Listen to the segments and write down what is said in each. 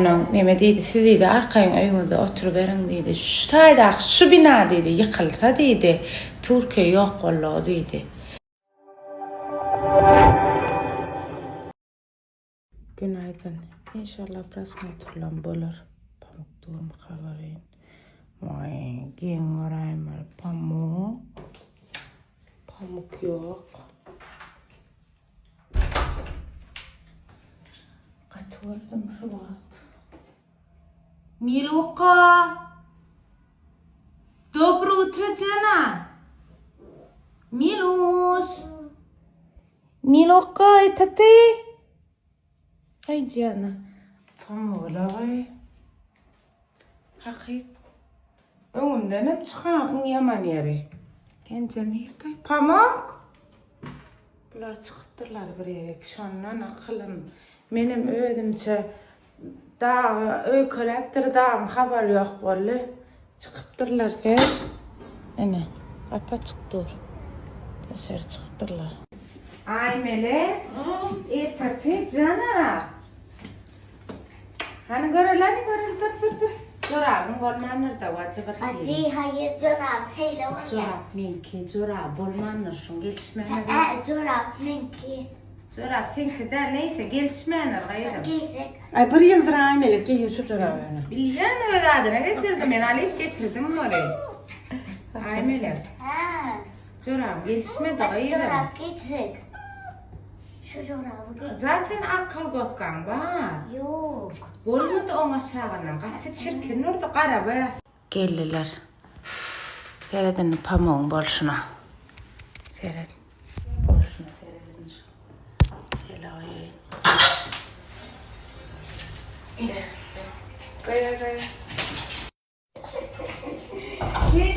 Onun neme deydi, siz deydi arkayın öyünüzde oturuverin deydi. Şu tayda şu bina deydi yıkılsa deydi. Türkiye yok ollu deydi. Günaydın. İnşallah biraz motorlan bolur. Pamuk doğum haberin. Vay, giyin orayım var. Pamuk. Pamuk yok. Katıldım şu vakit. Miluka. Dobro утро, Jana. Milus. Miluka, это ты? Ay Jana. Pamuğulay. Hakik. Önünden çıkan yaman yeri. Kendilerine yırtay. Pamuk. Bunlar çıkıptırlar buraya. Şondan akılım. Benim ödümçe daha öyküleptir daha haber yok böyle. Çıkıptırlar sen. Ene. Apaçık dur. Dışarı çıkıptırlar. Ay Melek. Tati Jana. Hani görülen dur. Çorabın bolmanır da vacı bir Acı hayır çorap şeyle var ya. Çorap minki, çorap bolmanır şun gelişmeyenler. Çorap minki. Çorap minki de neyse gelişmeyenler gayrı. Giyecek. Ay bir yıldır Aymelek giyiyor şu çorabını. Bilgen öyle adına getirdim ben alıp getirdim oraya. Aymelek. Çorap gelişme de gayrı. Çorap giyecek. Şu çorabı giyecek. Zaten akıl gotkan var. Yok. Bolmadı o aşağıdan. Katı çirkin orada kara beyaz. Geldiler. Seyredin pamuğun bolşuna. Seyredin. Bolşuna seyredin. Selayı. Gaya. Ben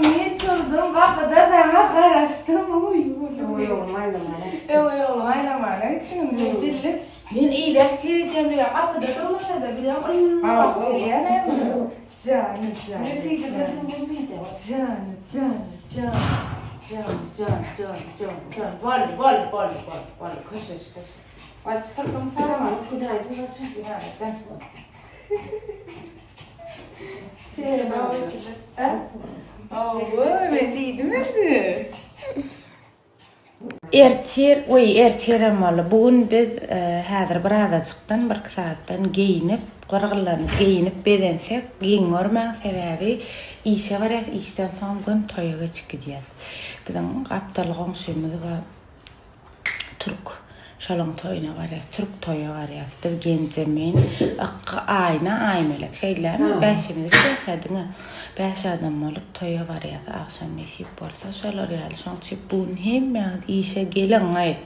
niye durdum kapıda bana karıştım uyuyorum. Uyuyorum aylamana. Uyuyorum aylamana. Şimdi ben iyiler seyredeceğim bile kapıda durmasa da bile uyuyorum. Canım. Nesiydi kızım bilmiydi. Can. Vol. Koş. Açtırdım sana. Günaydın açın. Ertirem valla. Bugün biz hazır burada çıktan bir saattan giyinip, qorğulanıp, giyinip bedensek, giyin görmän sebebi işe var ya, işten soň gün toýaga çykýar. Bizim gapdalygyň şeýmedi var. Türk şalon toýuna var ya, Türk toýu var ya. Biz gençemin aymelek şeyler, beşimiz geçediňi. 5 adam olup toýa var ya, akşam neşip bolsa şolar ýaly şoňçy bugün hemme işe gelin ay.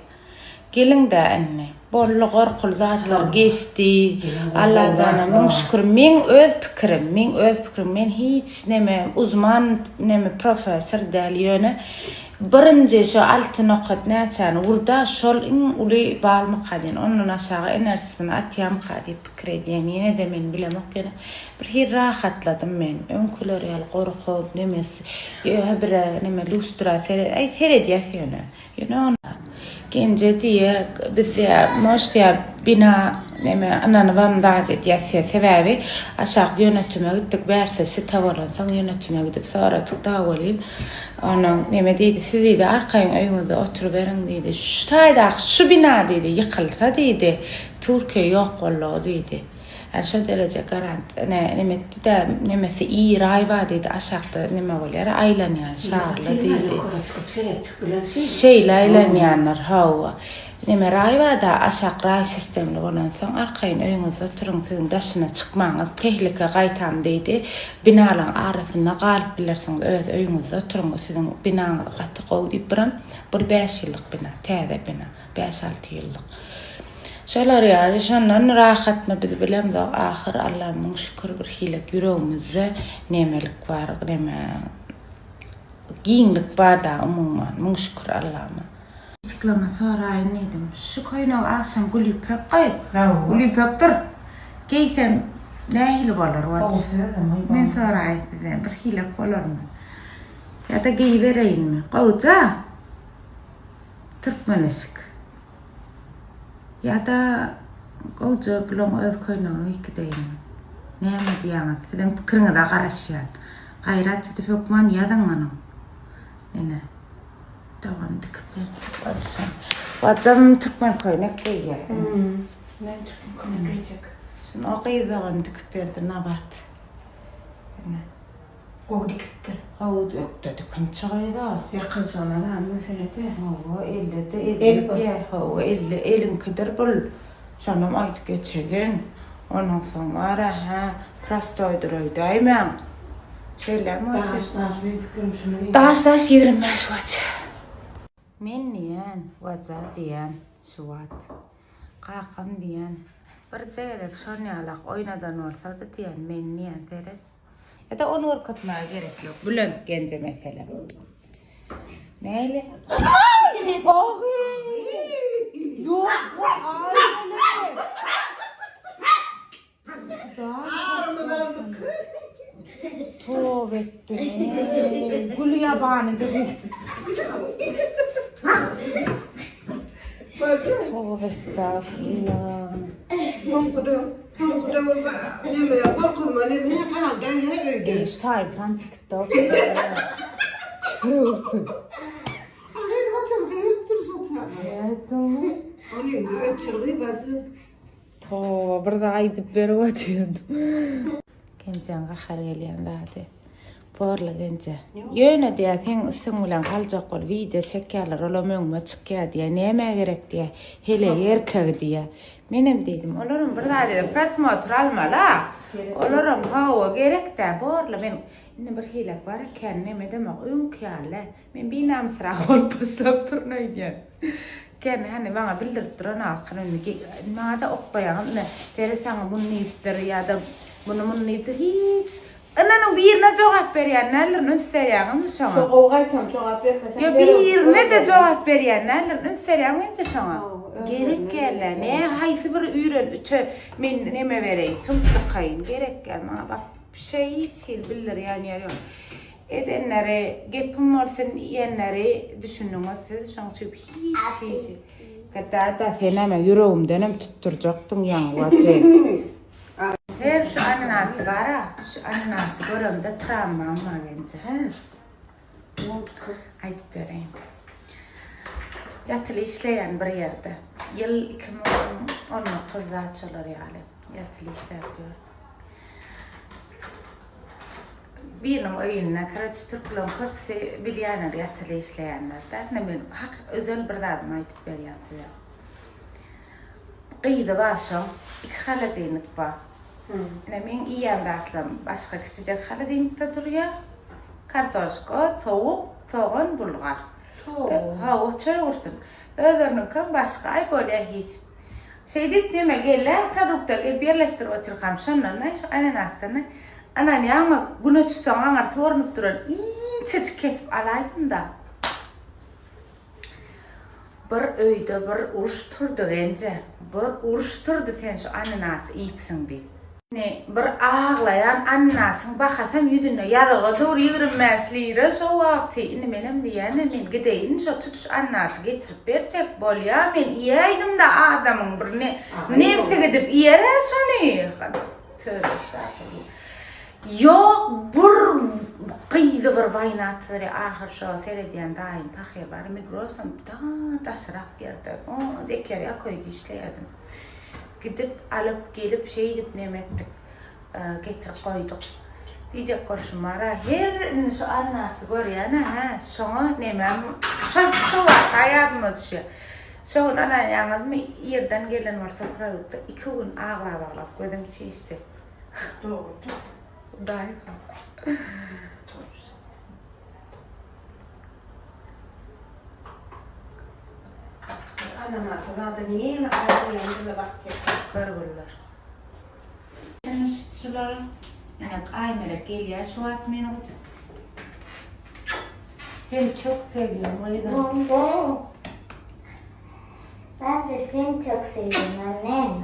Gelin de anne. Bolly gorkul zatlar geçdi. Allah canım şükür. Men öz pikirim, men hiç neme uzman, neme profesör däl ýöne. Birinji şu altı nokat näçäni urda şol iň uly balmy kadyn. Onun aşağı enerjisini atýam kady pikir edýän ýene de men bilemek ýene. Bir hir rahatladım men. Öňküler ýaly gorkup nemesi bir neme lustra seredýär ýöne. Ýöne gence diye bize moşya bina neme ananıvam da diye sebebi aşağı yönetime gittik bersesi tavaransan yönetime gidip sonra tutawalin onun neme deydi siz deydi arkayın öyünüzde oturuverin deydi şu tayda şu bina deydi yıkılsa deydi Türkiye yok ollu deydi. Yani şu derece garant nemesi iyi rayva deydi aşağıda neme olyar aylanyan şarlı deydi. Şeyle aylanyanlar hava. Neme rayva da aşağı ray sistemli olan son arkayın öyünüzde oturun sizin daşına çıkmanız tehlike gaytan deydi. Binaların arasında galip bilersiniz öyünüzde oturun sizin binanızı katı qow deyip biram. Bu 5 yıllık bina, täze bina, 5-6 yıllık. Şolar ýaly şondan rahatmy biz bilem de ahir Allah'yň şükür bir hilek ýüregimizde nemelik bar, neme giňlik bar da umumyň müň şükür Allah'yma. Çıklama soraýyn edim. Şu koýnaň akşam gülüpek goý. Gülüpekdir. Geýsem nähili bolar wats. Men soraýyn sizden bir hilek bolarmy? Ya da geýbereýinmi? Goýja. Türkmeneşik. Ya da Goja bulun öz koynagyny ikdeýin. Näme diýäňiz? Bilen pikiriňi da garaşýan. Gaýrat edip hökman ýazyňyň. Ene. Tavan dikip batsam. Batsam Türkmen koynak geýär. Men Türkmen koynak geýjek. Şunu oqyzygyn dikip berdi nabat. Ene. Gowy dikipdir. Hawd ökdedi kim çygaýda? Ýakyn sana da hamda senede. Hawa 50 hawa 50 elinkidir bul. Şonam aýdyp geçegen. Onuň soňra prastoýdyr öýdäýmen. Şeýlerim Daşdaş bir pikirim şunu diýip. Daşdaş 25 waç. Men diýen, waza diýen, şuwat. Qaqam diýen. Bir derek şonýalak oýnadan bolsa da diýen men diýen seret. Ya da onu ırkıtmaya gerek yok. Bülent gence mesela. Neyle? Yok bu aile. Tövbe ettim. Gül yabanı gibi. Tövbe estağfurullah. It's time from TikTok. Truth. Tova bir de aydıp beri otuyordu. Gençen kahar geliyen daha de. Porla gence. Yöne diye sen ısın bilen kalacak ol. Video çekerler. Ola möngme çıkıyor diye. Neme gerek diye. Hele yerkek diye. Menem dedim. Olurum bir daha dedim. Prasma oturalma la. Olurum hava gerek de. Porla benim. Yine bir hilek var. Kendime demek. Ünkâle. Men binam sıra ol başlap turnay diye. Kendi hani bana bildirip duran akırın ki nada okbayan ne tere sana bunu neydir ya da bunu neydir hiç ananın birine cevap berýänler ünsärýän şoňa. Soğuğayken cevap vermesen. Ya birine de cevap berýänler ünsärýän mence şoňa. Gerek geldi. Ne haýsy bir üýren üçe men neme bereyim sumtlykaýyn gerek gelme bak bir şey hiç bilir yani ýa edenleri, gepim olsun iyenleri düşündüňiz, şoň üçin hiç. Hatta da seneme yüreğimden tutturjaktın ýa waje. Her şu ananasy bara, şu ananasy göremde tramam gence. Aýdyp bereyim. Ýatyly işleýän bir ýerde. Ýyl 2019-da çylar ýaly. Ýatyly işläp birinin öýüne Karaçtürklen köpse bilýänler ýatyly işleýänler. Men hak özel bir zat aýdyp berýär. Gyýdy başa, iki haladynyk bar. Men iýen datlam başga kisijek haladynkda durýar. Kartoşka, towuk, soğan, bulgar. Ha, o çörürsün. Ödürnükün başga ay bolýar hiç. Şeýdip neme gelle, produktlar birleşdirip oturgam şondan ananasdan. Anan ýa-ma gün ötüsüň aňar sornup duran inçe kesip alaýdym da. Bir öýde bir uruşturdy gence. Bir uruşturdy sen şu ananasy iýipsiň diýip. Ne bir ağlayan annasyň bakasam ýüzüne ýalyga dur ýürünmäsliğire şo wagty. Indi menem diýen men gideýin şo tutuş annasy getirip berjek bolýar. Men iýeýdim da adamyň birine nefsi gidip iýere şony. Tövbe estağfurullah. Yok bir gyýdy bir waýnatry ahir şo seredýän daýym pahy bar mikrosam taşrak geldi. O Zekeriya koýdy işleýärdim. Gidip alıp gelip şeýdip nemetdik. Getirip koýdyk. Diýjek gorşumara her şu annasy görýän ha şoňa nemem şo haýatymyz şu. Şoň ana ýaňyzmy ýerden gelen barsa produkt 2 gün ağlap gözüm çiýsti. Doğru. Dahi. Ananasy zaten ýene aýdyňda bak Görgürler. Sen şuları yine aymelek gelýär şu at meni. Seni çok seviyorum o yüzden. Ben de seni çok seviyorum anne.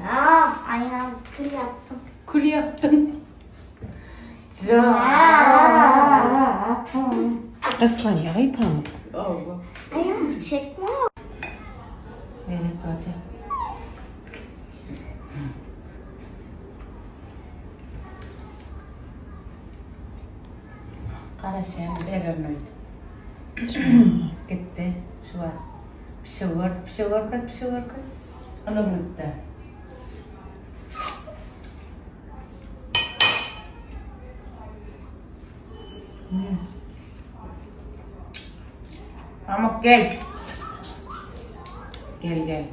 Ayağım kül yaptım. Kul yaptın. Kıskan ýaly pamuk. Ayağımı çekme. Evet hocam. Qaraşan berermeydi. Gitti. Şu var. Pişiyor. Ana gitti. Ama gel. Gel.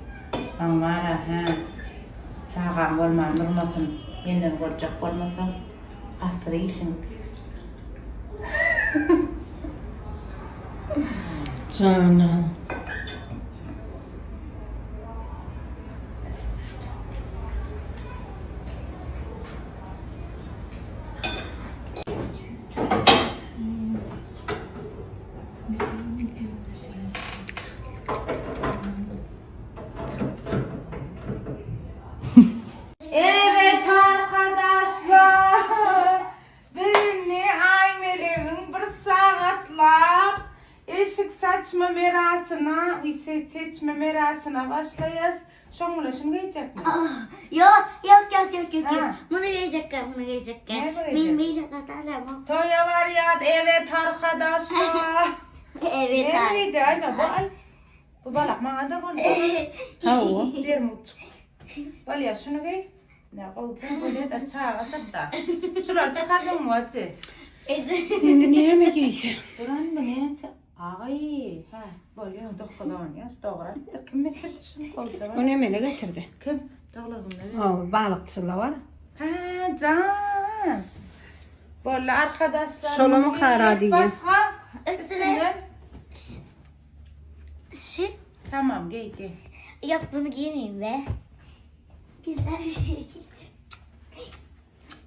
Ama ha. Çağan olmasın. Benden korkacak olmasın. Arkada işin. Canım. Evet arkadaşlar, benimle Aymel'in bir saatlap eşik saçma merasına, ise seçme merasına başlayız. Şoňla şunu giyecek mi? Yok. Ha. Bunu giyecek. Ne bu giyecek? Min bir atalım. Toya var ya, evet arkadaşlar. Evet. Ne giyecek? Ayma bu ay. Bu balak bana da olacak. Ha o. Bir mutluluk. Bal ya şunu giy. Ne olacak böyle de çağa da. Şular çıkardın mı acı? Şimdi niye mi giysin? Buranın da ne çağa? Ay, ha, böyle doktoran ya, doğru. Kim getirdi şunu olacak? O ne mene getirdi? Kim? Doğru bunları. O balıkçılar var. Ha, can. Böyle arkadaşlar. Şola mı kara diye? Başka? Üstüne. Şu. Tamam, giy. Yok bunu giymeyeyim be. Güzel bir şey giyeceğim.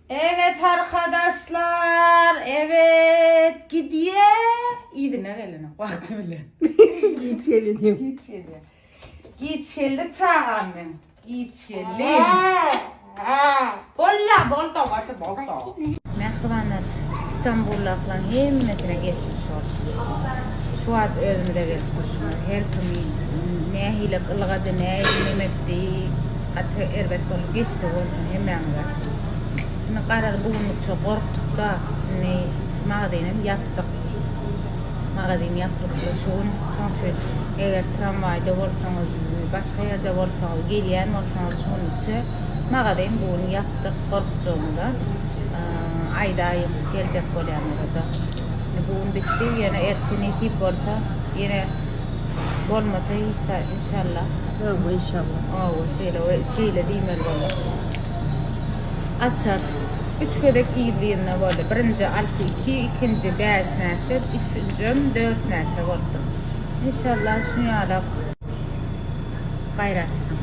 Evet arkadaşlar, evet gidiyor. İyi dinle gelene, vakti bile. Giyeceğli diyeyim. Git geldi çağırın ben. Git geldi. Bolla, bolda, vatı bolda. Mehribanlar İstanbullaklar hemmetine geçmiş olsun. Şu ad özümde gelip kuşma. Her kimi ne hile kılgadı, ne yemetti. Atı erbet bolup geçti olsun hemen var. Ne karar bulunduk çok korktuk da ne mağdayım yaptık. Mağdayım yaptık da şun. Sonuçta eğer tramvayda olsanız, başka yerde olsanız, geliyen olsanız şunun için mağdayım bunu yaptık korktuğumda. Aydayım gelecek olan orada. Bugün bitti yine ersini tip olsa yine olmasa inşallah. Yok inşallah. Şeyle değmel olur. Açar. 3 gödek iyiliğine oldu. Birinci 6-2, ikinci 5 neçe, üçüncü 4 neçe oldu. İnşallah şunu alıp gayret edin.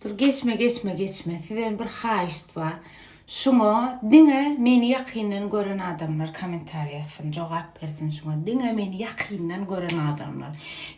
Dur geçme. Sizden bir haýyş var. Şuna diňe meni ýakyndan gören adamlar komentar ýazsyn, jogap bersin şuna. Diňe meni ýakyndan gören adamlar.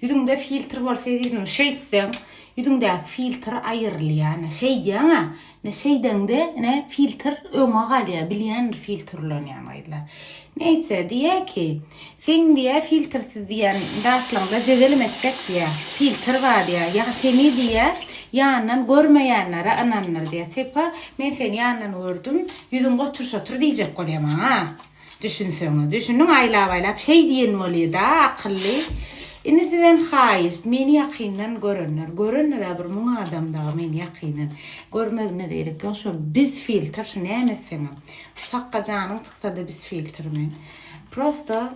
Ýüzüňde filtr bolsa diýsin, şeýsen, ýüzüňdäki filtr aýrylýar. Şey diýen, ne şeydeňde ne filtr öňe galýar, bilýän filtrlenýän gaýdylar. Neyse diýär ki, sen diýär filtrsiz diýen daşlaňda jezelim etjek diýär. Filtr bar diýär, ýa seni diýär yandan görmeýänlere ananlar diýär. Tepa, men seni yandan gördüm, ýüzüň goturşatyr diýjek bolýam ha. Düşünseňiz, düşünüň aýlap şey diýen bolýar da akylly. Indi sizden haýyş, meni ýakyndan görenler bir muň adamdagy meni ýakyndan görmegine gerek ýok. Şo biz filtr, şu nämeseňem. Sakka janyň çyksa da biz filtrmen. Prosta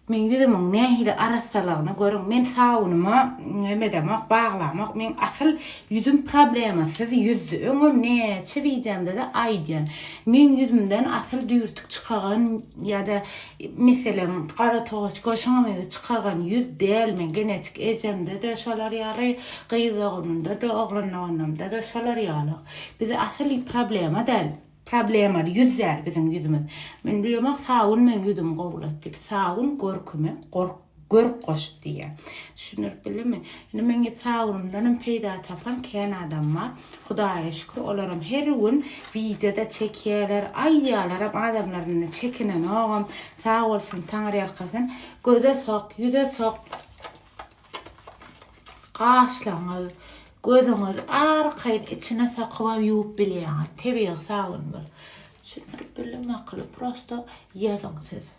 men ýüzümiň nähili arasalagyny görüň. Men sagunyma emedemek, baglamak, men asyl ýüzüm problemasiz ýüz. Öňüm näçe wiýjamda da aýdýan. Men ýüzümden asyl düýrtük çykagan ýa-da meselem gara togaç goşaňa çykagan ýüz däl. Men genetik ejemde de şolar ýaly, gyýdygymda da oglananymda da şolar ýaly. Bize asyl problema däl. Problemler yüzler bizim yüzümüz. Men bilmek sağın men yüzüm gowlatdy. Sağın görküme, görk goş diye. Düşünür bilimi. Men sağınımdan peýda tapan kän adam var. Hudaýa şükür olaram her gün videoda çekýärler, aýdýarlar adamlaryny çekinen ogam sağ bolsun taňry ýarkasyn göze sok, ýüze sok. Gaşlaňyz gözüňiz arkaýy içine sakyp ýuwup bilýär. Tebiň sağyn bol. Şunu bilmek prosto ýazyň siz.